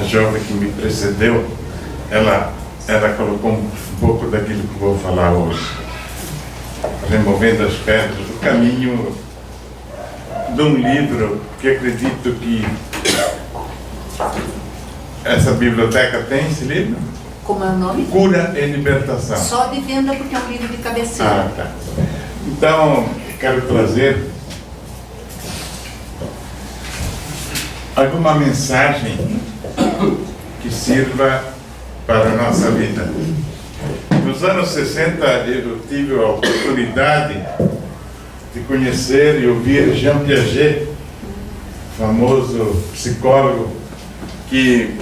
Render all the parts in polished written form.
jovem que me precedeu, ela colocou um pouco daquilo que vou falar hoje, removendo as pedras, o caminho de um livro que acredito que essa biblioteca tem, esse livro? Como é o nome? Cura e Libertação. Só de venda, porque é um livro de cabeceira. Ah, tá. Então, quero trazer alguma mensagem que sirva para a nossa vida. Nos anos 60, eu tive a oportunidade de conhecer e ouvir Jean Piaget, famoso psicólogo, que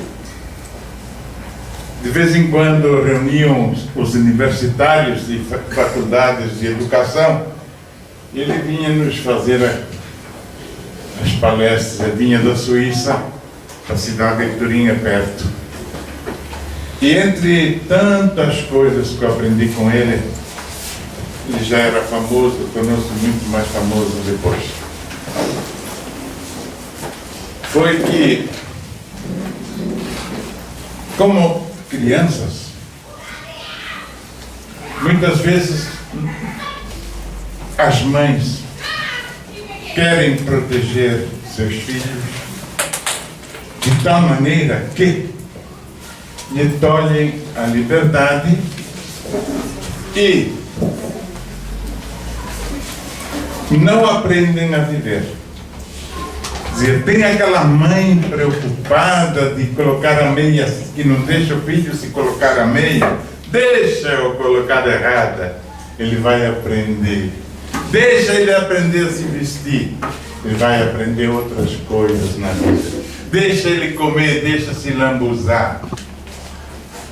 de vez em quando reuniam os universitários de faculdades de educação, e ele vinha nos fazer as palestras. Ele vinha da Suíça, da cidade de Turim, perto. E entre tantas coisas que eu aprendi com ele, ele já era famoso, tornou-se muito mais famoso depois. Foi que, como crianças, muitas vezes as mães querem proteger seus filhos de tal maneira que lhe tolhem a liberdade e não aprendem a viver. Quer dizer, tem aquela mãe preocupada de colocar a meia, que não deixa o filho se colocar a meia, deixa-o colocar errada, ele vai aprender. Deixa ele aprender a se vestir, ele vai aprender outras coisas na vida. Deixa ele comer, deixa se lambuzar.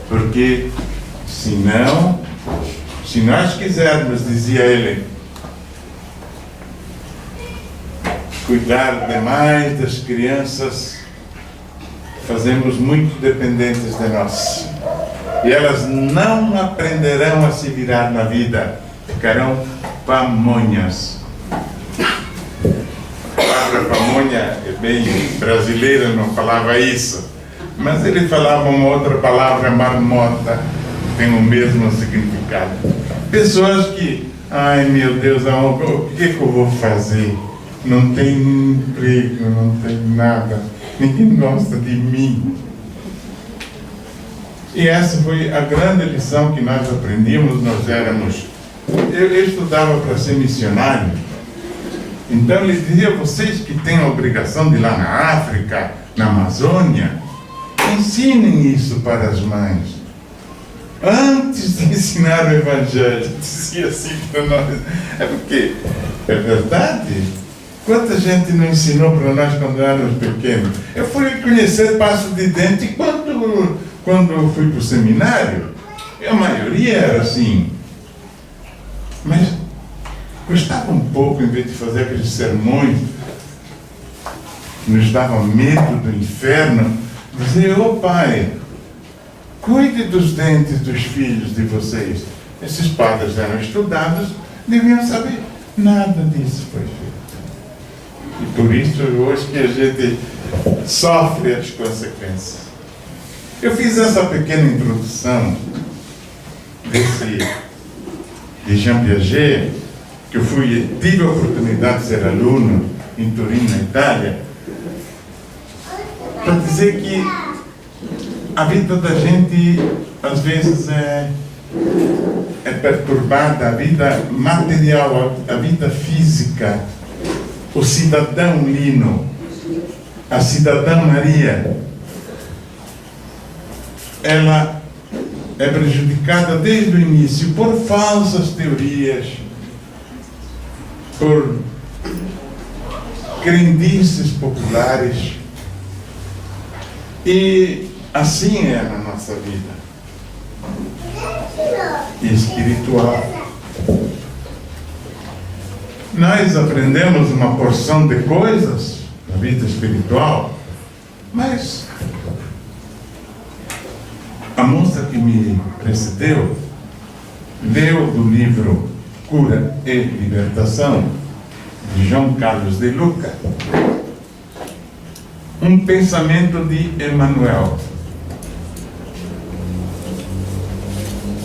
Porque, senão, se nós quisermos, dizia ele, cuidar demais das crianças, fazemos muito dependentes de nós. E elas não aprenderão a se virar na vida, ficarão pamonhas. A palavra pamonha é bem brasileira, não falava isso. Mas ele falava uma outra palavra, marmota, que tem o mesmo significado. Pessoas que, ai meu Deus, o que eu vou fazer? Não tem emprego, não tem nada, ninguém gosta de mim. E essa foi a grande lição que nós aprendimos. Nós éramos, eu estudava para ser missionário, então ele dizia: vocês que têm a obrigação de ir lá na África, na Amazônia, ensinem isso para as mães. Antes de ensinar o Evangelho, dizia assim para nós. É porque, é verdade, quanta gente não ensinou para nós quando éramos pequenos? Eu fui conhecer Passo de Dente quando eu fui para o seminário, a maioria era assim. Mas gostava um pouco, em vez de fazer aqueles sermões, nos dava medo do inferno, dizer: ô pai, cuide dos dentes dos filhos de vocês. Esses padres eram estudados, deviam saber. Nada disso foi feito. E por isso hoje que a gente sofre as consequências. Eu fiz essa pequena introdução de Jean Piaget, que eu tive a oportunidade de ser aluno em Turim, na Itália, para dizer que a vida da gente às vezes é perturbada, a vida material, a vida física. O cidadão Lino, a cidadã Maria, ela é prejudicada desde o início por falsas teorias, por crendices populares. E assim é na nossa vida espiritual. Nós aprendemos uma porção de coisas na vida espiritual, mas a moça que me precedeu leu do livro Cura e Libertação, de João Carlos de Luca, um pensamento de Emmanuel.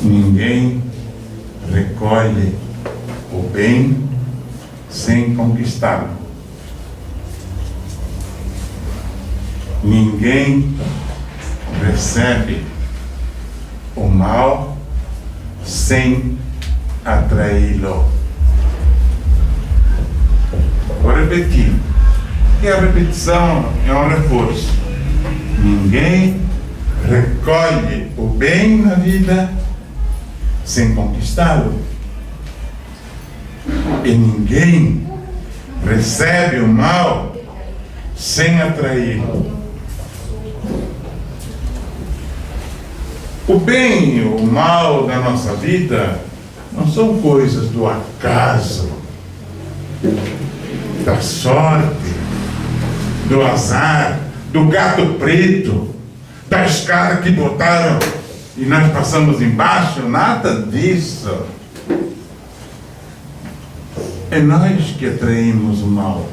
Ninguém recolhe o bem sem conquistá-lo. Ninguém recebe o mal sem atraí-lo. Vou repetir. E a repetição é um reforço. Ninguém recolhe o bem na vida sem conquistá-lo. E ninguém recebe o mal sem atraí-lo. O bem e o mal da nossa vida não são coisas do acaso, da sorte, do azar, do gato preto, da escada que botaram e nós passamos embaixo, nada disso. É nós que atraímos o mal.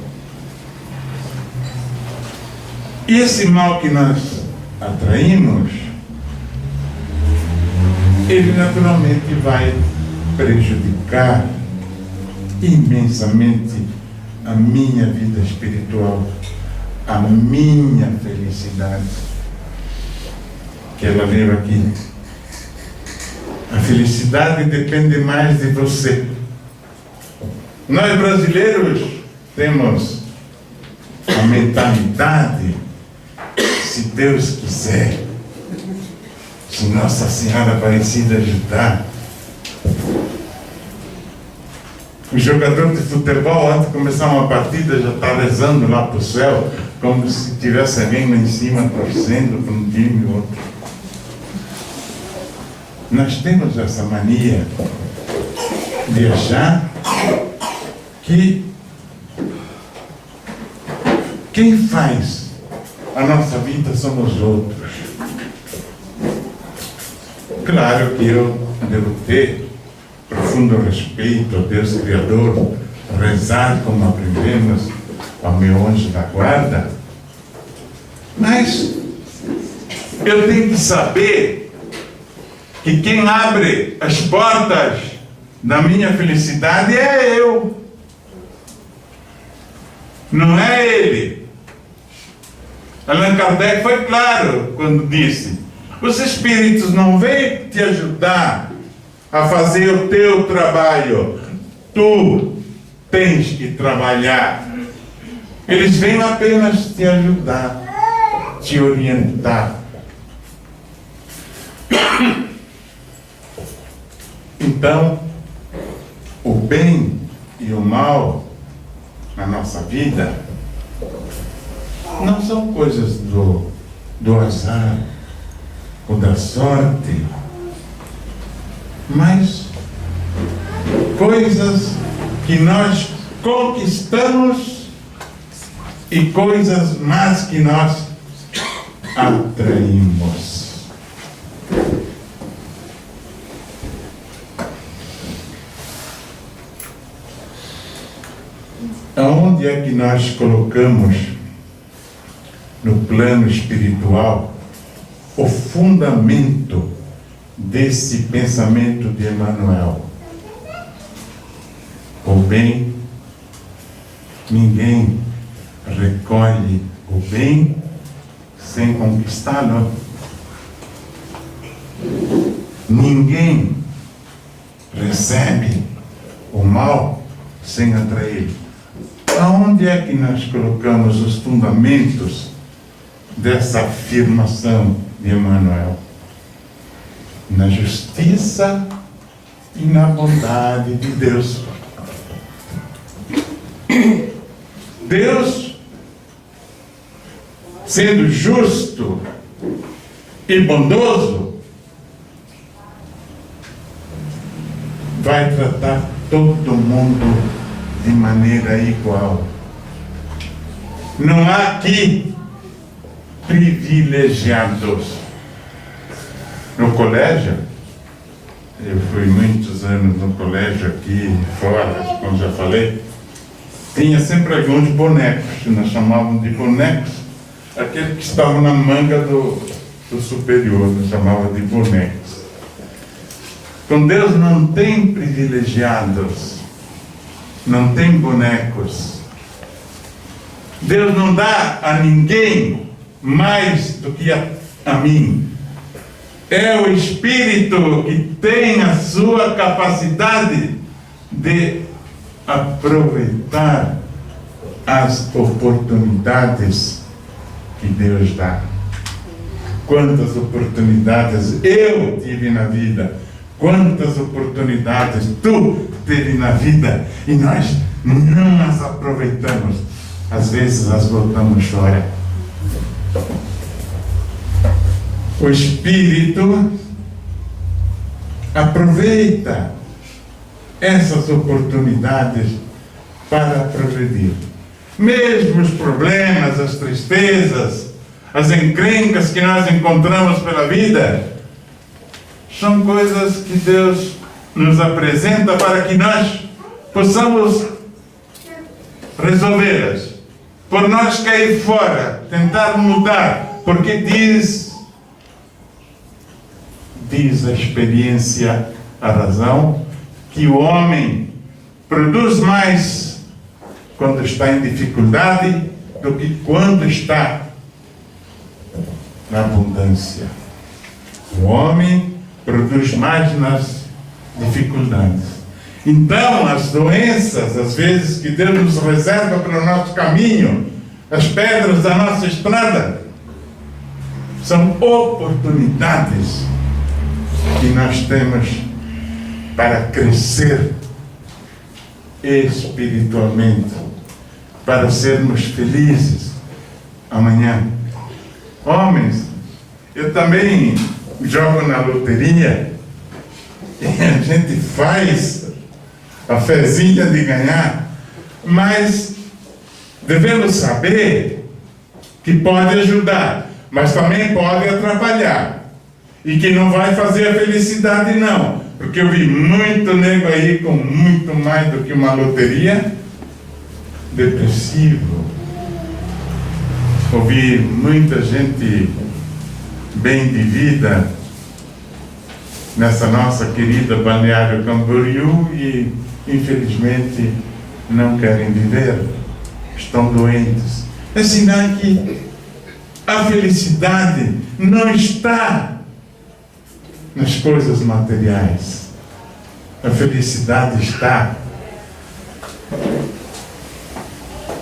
E esse mal que nós atraímos, ele naturalmente vai prejudicar imensamente a minha vida espiritual, a minha felicidade, que ela leu aqui. A felicidade depende mais de você. Nós brasileiros temos a mentalidade, se Deus quiser, se Nossa Senhora Aparecida ajudar. O jogador de futebol, antes de começar uma partida, já está rezando lá para o céu, como se tivesse alguém lá em cima torcendo para um time e outro. Nós temos essa mania de achar que quem faz a nossa vida são os outros. Claro que eu devo ter profundo respeito ao Deus Criador, rezar como aprendemos ao meu anjo da guarda, mas eu tenho que saber que quem abre as portas da minha felicidade é eu, não é ele. Allan Kardec foi claro quando disse: os espíritos não vêm te ajudar a fazer o teu trabalho, tu tens que trabalhar. Eles vêm apenas te ajudar, te orientar. Então, o bem e o mal na nossa vida não são coisas do azar ou da sorte, mas coisas que nós conquistamos e coisas más que nós atraímos. Aonde é que nós colocamos no plano espiritual o fundamento desse pensamento de Emmanuel? O bem, ninguém recolhe o bem sem conquistá-lo. Ninguém recebe o mal sem atraí-lo. Aonde é que nós colocamos os fundamentos dessa afirmação de Emmanuel? Na justiça e na bondade de Deus. Deus, sendo justo e bondoso, vai tratar todo mundo de maneira igual. Não há aqui privilegiados. No colégio, eu fui muitos anos no colégio aqui fora, como já falei, tinha sempre alguns bonecos, que nós chamávamos de bonecos, aquele que estava na manga do superior, chamava de bonecos. Com Deus não tem privilegiados, não tem bonecos. Deus não dá a ninguém mais do que a mim. É o Espírito que tem a sua capacidade de aproveitar as oportunidades que Deus dá. Quantas oportunidades eu tive na vida, quantas oportunidades tu teve na vida e nós não as aproveitamos. Às vezes as voltamos fora. O Espírito aproveita essas oportunidades para progredir. Mesmo os problemas, as tristezas, as encrencas que nós encontramos pela vida, são coisas que Deus nos apresenta para que nós possamos resolvê-las. Por nós cair fora, tentar mudar, porque diz a experiência, a razão, que o homem produz mais quando está em dificuldade do que quando está na abundância. O homem produz mais nas dificuldades. Então, as doenças, às vezes, que Deus nos reserva para o nosso caminho, as pedras da nossa estrada, são oportunidades que nós temos para crescer espiritualmente, para sermos felizes amanhã. Homens, eu também jogo na loteria e a gente faz a fezinha de ganhar, mas devemos saber que pode ajudar, mas também pode atrapalhar. E que não vai fazer a felicidade, não. Porque eu vi muito nego aí com muito mais do que uma loteria, depressivo. Ouvi muita gente bem de vida nessa nossa querida Balneário Camboriú e, infelizmente, não querem viver. Estão doentes. É sinal que a felicidade não está nas coisas materiais. A felicidade está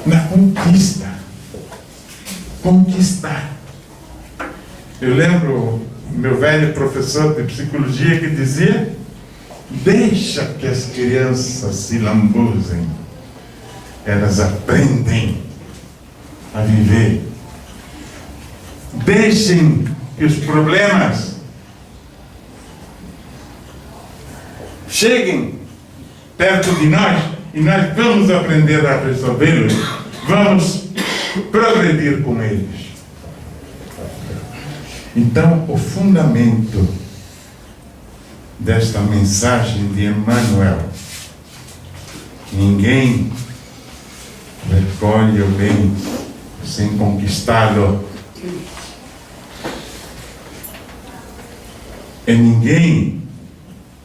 na conquista. Conquistar. Eu lembro meu velho professor de psicologia que dizia: deixa que as crianças se lambuzem. Elas aprendem a viver. Deixem que os problemas cheguem perto de nós e nós vamos aprender a resolvê-los, vamos progredir com eles. Então, o fundamento desta mensagem de Emmanuel: ninguém recolhe o bem sem conquistá-lo, e ninguém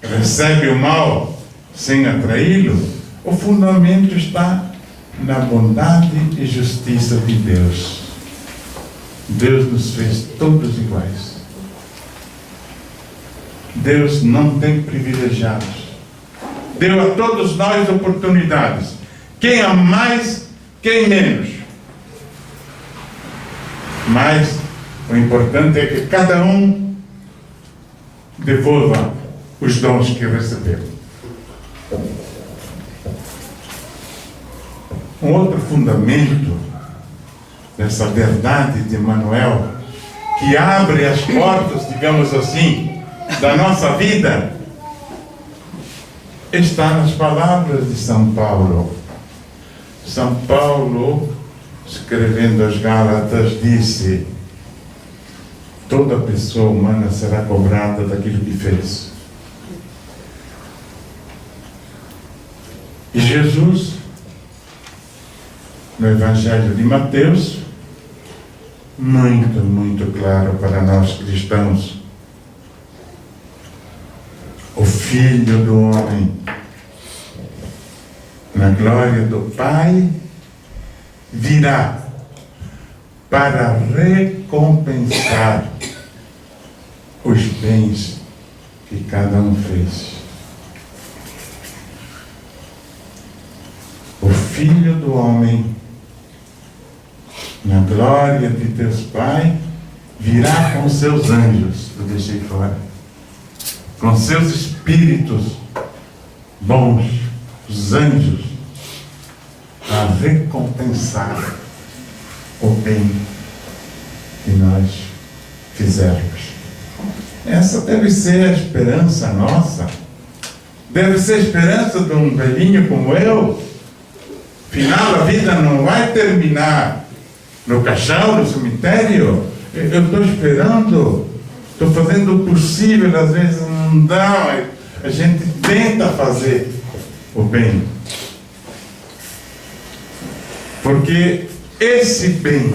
recebe o mal sem atraí-lo. O fundamento está na bondade e justiça de Deus. Deus nos fez todos iguais. Deus não tem privilegiados. Deu a todos nós oportunidades. Quem a mais, quem menos. Mas o importante é que cada um devolva os dons que recebeu. Um outro fundamento dessa verdade de Emmanuel, que abre as portas, digamos assim, da nossa vida, está nas palavras de São Paulo. São Paulo, escrevendo aos Gálatas, disse: toda pessoa humana será cobrada daquilo que fez. E Jesus, no Evangelho de Mateus, muito, muito claro para nós cristãos. O Filho do Homem, na glória do Pai, virá para recompensar os bens que cada um fez. O Filho do Homem, na glória de Deus Pai, virá com seus anjos, eu deixei fora, com seus espíritos bons, os anjos, a recompensar o bem que nós fizermos. Essa deve ser a esperança nossa, deve ser a esperança de um velhinho como eu. Afinal, a vida não vai terminar no caixão, no cemitério. Eu estou esperando, estou fazendo o possível, às vezes não dá, a gente tenta fazer o bem. Porque esse bem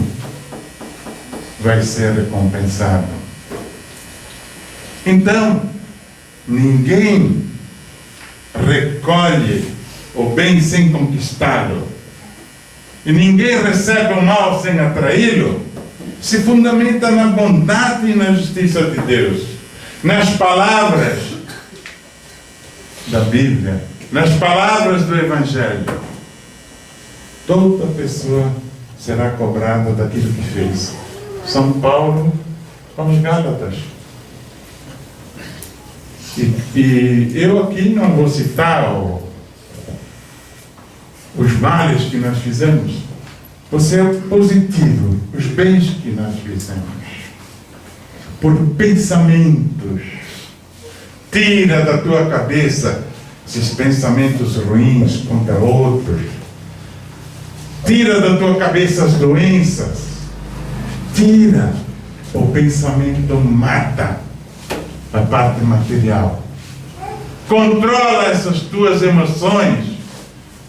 vai ser recompensado. Então, ninguém recolhe o bem sem conquistá-lo. E ninguém recebe o mal sem atraí-lo. Se fundamenta na bondade e na justiça de Deus. Nas palavras da Bíblia, nas palavras do Evangelho. Toda pessoa será cobrada daquilo que fez. São Paulo aos Gálatas. E eu aqui não vou citar os males que nós fizemos. Você é o positivo, os bens que nós fizemos. Por pensamentos. Tira da tua cabeça esses pensamentos ruins contra outros. Tira da tua cabeça as doenças. Tira. O pensamento mata a parte material. Controla essas tuas emoções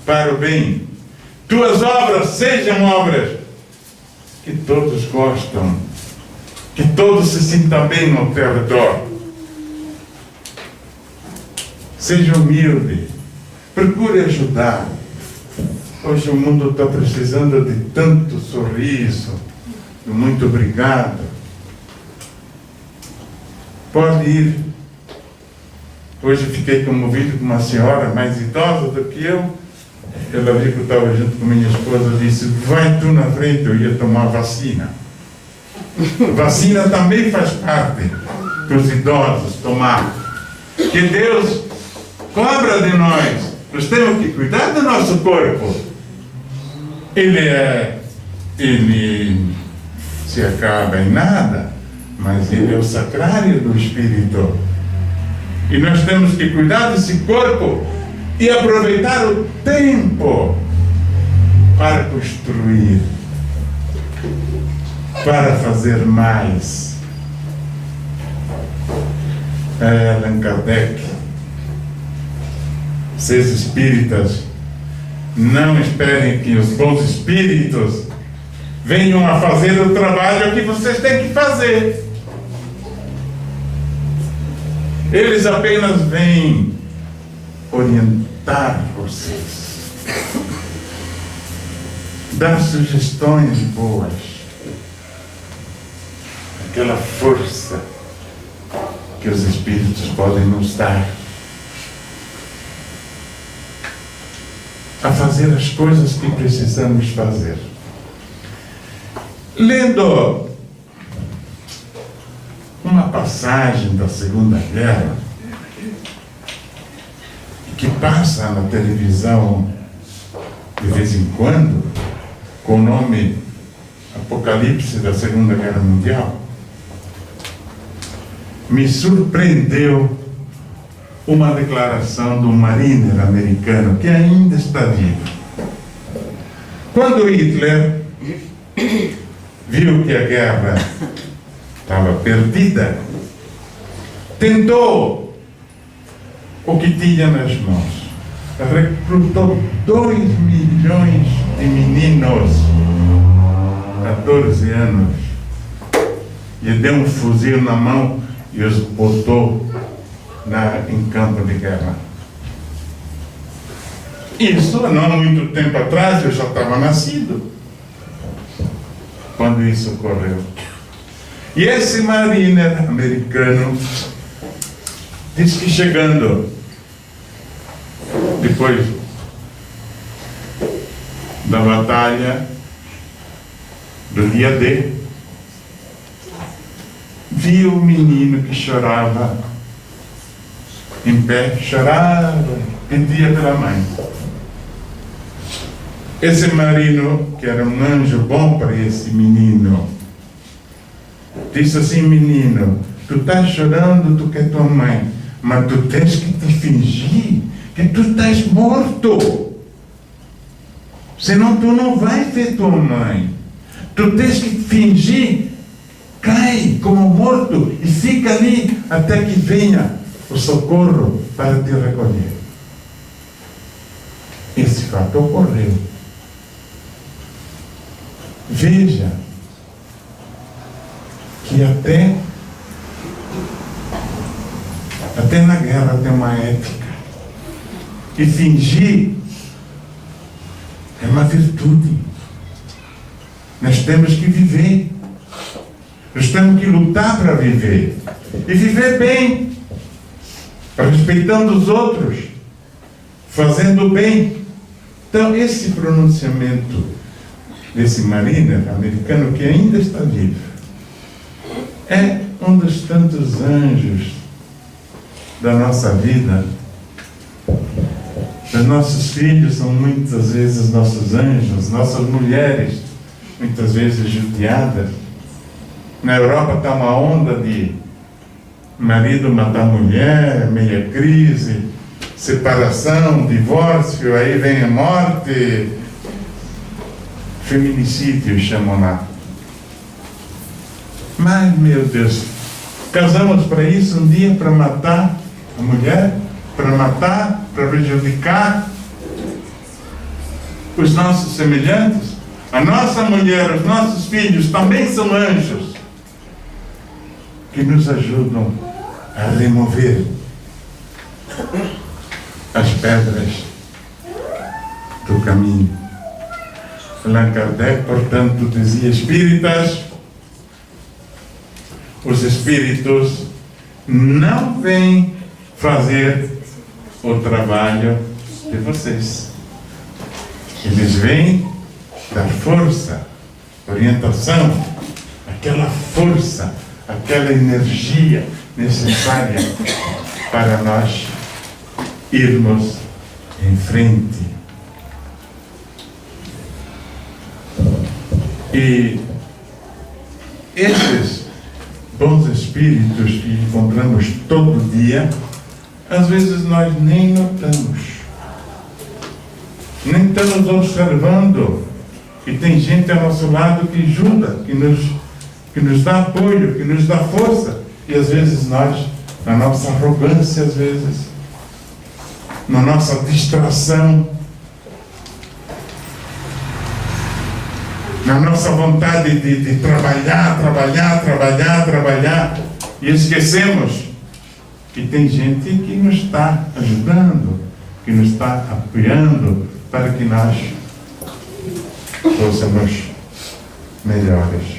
para o bem. Tuas obras sejam obras que todos gostam, que todos se sintam bem ao teu redor. Seja humilde, procure ajudar. Hoje o mundo está precisando de tanto sorriso, de muito obrigado. Pode ir. Hoje fiquei comovido com uma senhora mais idosa do que eu. Ela viu que eu estava junto com minha esposa e disse: vai tu na frente, eu ia tomar vacina. Vacina também faz parte dos idosos tomar. Que Deus cobra de nós. Nós temos que cuidar do nosso corpo. Ele se acaba em nada, mas ele é o sacrário do Espírito. E nós temos que cuidar desse corpo e aproveitar o tempo para construir, para fazer mais. Allan Kardec, vocês espíritas, não esperem que os bons espíritos venham a fazer o trabalho que vocês têm que fazer. Eles apenas vêm orientar vocês, dar sugestões boas, aquela força que os espíritos podem nos dar a fazer as coisas que precisamos fazer. Lendo uma passagem da Segunda Guerra que passa na televisão de vez em quando, com o nome Apocalipse da Segunda Guerra Mundial, me surpreendeu uma declaração de um mariner americano que ainda está vivo. Quando Hitler viu que a guerra estava perdida, tentou o que tinha nas mãos. Recrutou 2 milhões de meninos, 14 anos, lhe deu um fuzil na mão e os botou em campo de guerra. Isso, não há muito tempo atrás, eu já estava nascido quando isso ocorreu. E esse mariner americano diz que chegando depois da batalha do dia D, viu o menino que chorava em pé, chorava, pedia pela mãe. Esse marino, que era um anjo bom para esse menino, disse assim: menino, tu estás chorando, tu quer tua mãe, mas tu tens que te fingir que tu estás morto, senão tu não vais ver tua mãe. Tu tens que fingir, cai como morto e fica ali até que venha o socorro para te recolher. Esse fato ocorreu. Veja que até na guerra tem uma ética. E fingir é uma virtude. Nós temos que viver. Nós temos que lutar para viver. E viver bem, respeitando os outros, fazendo bem. Então, esse pronunciamento desse mariner americano que ainda está vivo é um dos tantos anjos da nossa vida. Os nossos filhos são muitas vezes nossos anjos, nossas mulheres muitas vezes judiadas. Na Europa está uma onda de marido matar mulher, meia crise, separação, divórcio, aí vem a morte, feminicídio chamam lá. Mas, meu Deus, casamos para isso um dia, para matar a mulher, para matar, para prejudicar os nossos semelhantes. A nossa mulher, os nossos filhos também são anjos que nos ajudam a remover as pedras do caminho. Allan Kardec, portanto, dizia: espíritas, os espíritos não vêm fazer o trabalho de vocês. Eles vêm dar força, orientação, aquela força, aquela energia necessária para nós irmos em frente. E esses bons espíritos que encontramos todo dia, às vezes nós nem notamos, nem estamos observando que tem gente ao nosso lado que ajuda, que nos dá apoio, que nos dá força. E às vezes nós, na nossa arrogância, às vezes, na nossa distração, na nossa vontade de trabalhar, e esquecemos que tem gente que nos está ajudando, que nos está apoiando para que nós fossemos melhores.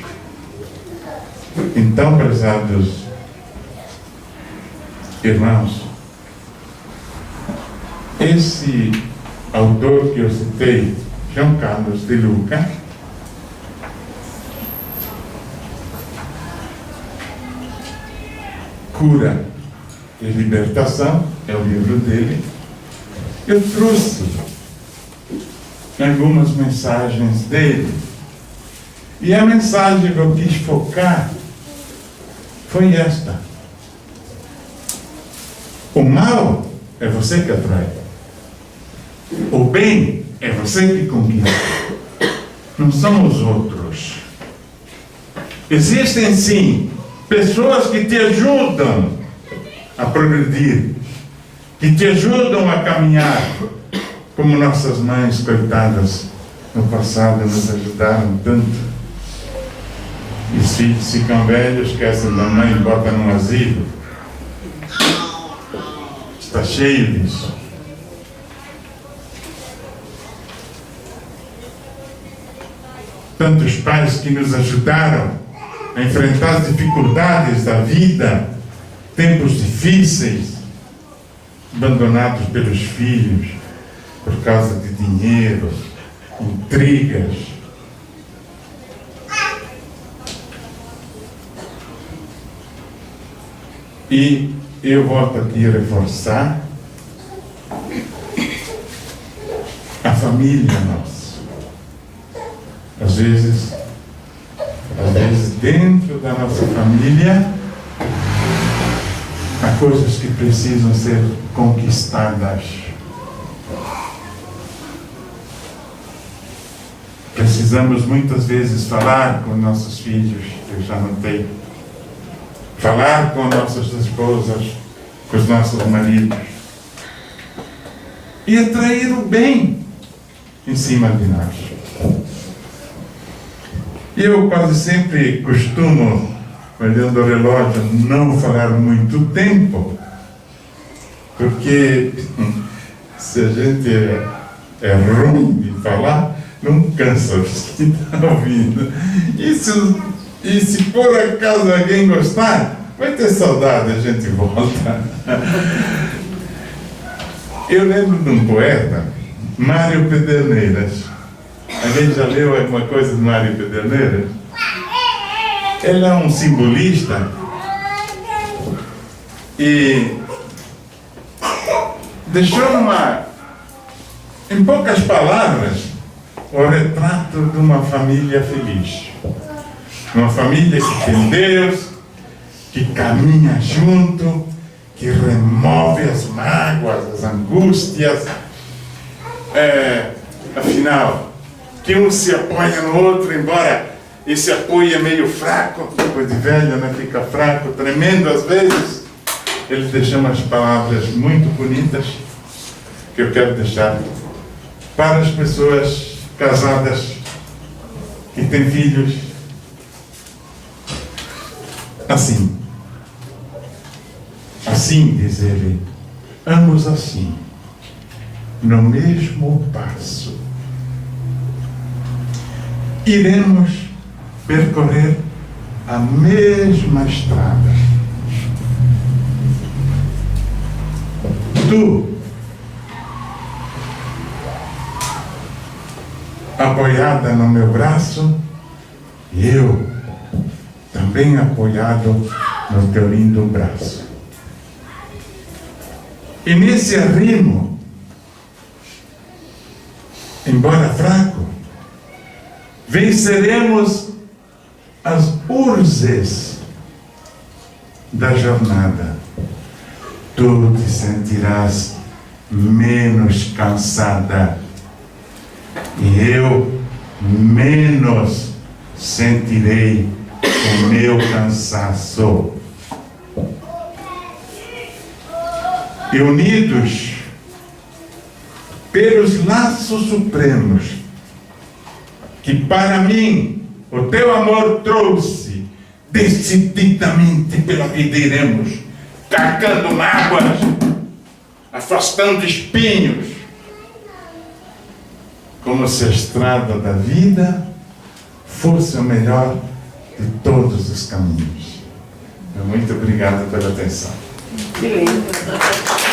Então, prezados irmãos, esse autor que eu citei, João Carlos de Luca, Cura e Libertação, é o livro dele. Eu trouxe algumas mensagens dele. E a mensagem que eu quis focar foi esta: o mal é você que atrai, o bem é você que conquista, não são os outros. Existem sim pessoas que te ajudam a progredir, que te ajudam a caminhar, como nossas mães coitadas no passado nos ajudaram tanto. E os filhos ficam velhos, esquecem da mãe e botam num asilo. Está cheio disso. Tantos pais que nos ajudaram a enfrentar as dificuldades da vida, tempos difíceis, abandonados pelos filhos por causa de dinheiro, intrigas. E eu volto aqui a reforçar a família nossa. Às vezes dentro da nossa família há coisas que precisam ser conquistadas. Precisamos muitas vezes falar com nossos filhos, eu já notei, falar com nossas esposas, com os nossos maridos, e atrair o bem em cima de nós. Eu quase sempre costumo, olhando o relógio, não falar muito tempo, porque se a gente é ruim de falar, não cansa os que estão ouvindo. E se por acaso alguém gostar, vai ter saudade, a gente volta. Eu lembro de um poeta, Mário Pederneiras. Alguém já leu alguma coisa de Mário Pederneiras? Ele é um simbolista e deixou em poucas palavras, o retrato de uma família feliz. Uma família que tem Deus, que caminha junto, que remove as mágoas, as angústias. Afinal, que um se apoia no outro, embora esse apoio é meio fraco, depois de velho, né, fica fraco, tremendo às vezes. Ele deixou umas palavras muito bonitas que eu quero deixar para as pessoas casadas que têm filhos. Assim, diz ele, ambos assim, no mesmo passo, iremos percorrer a mesma estrada. Tu, apoiada no meu braço, e eu também apoiado no teu lindo braço. E nesse arrimo, embora fraco, venceremos as urzes da jornada. Tu te sentirás menos cansada e eu menos sentirei o meu cansaço. E unidos pelos laços supremos que para mim o teu amor trouxe, decididamente pela vida iremos, carcando mágoas, afastando espinhos, como se a estrada da vida fosse o melhor de todos os caminhos. Muito obrigado pela atenção. Que lindo.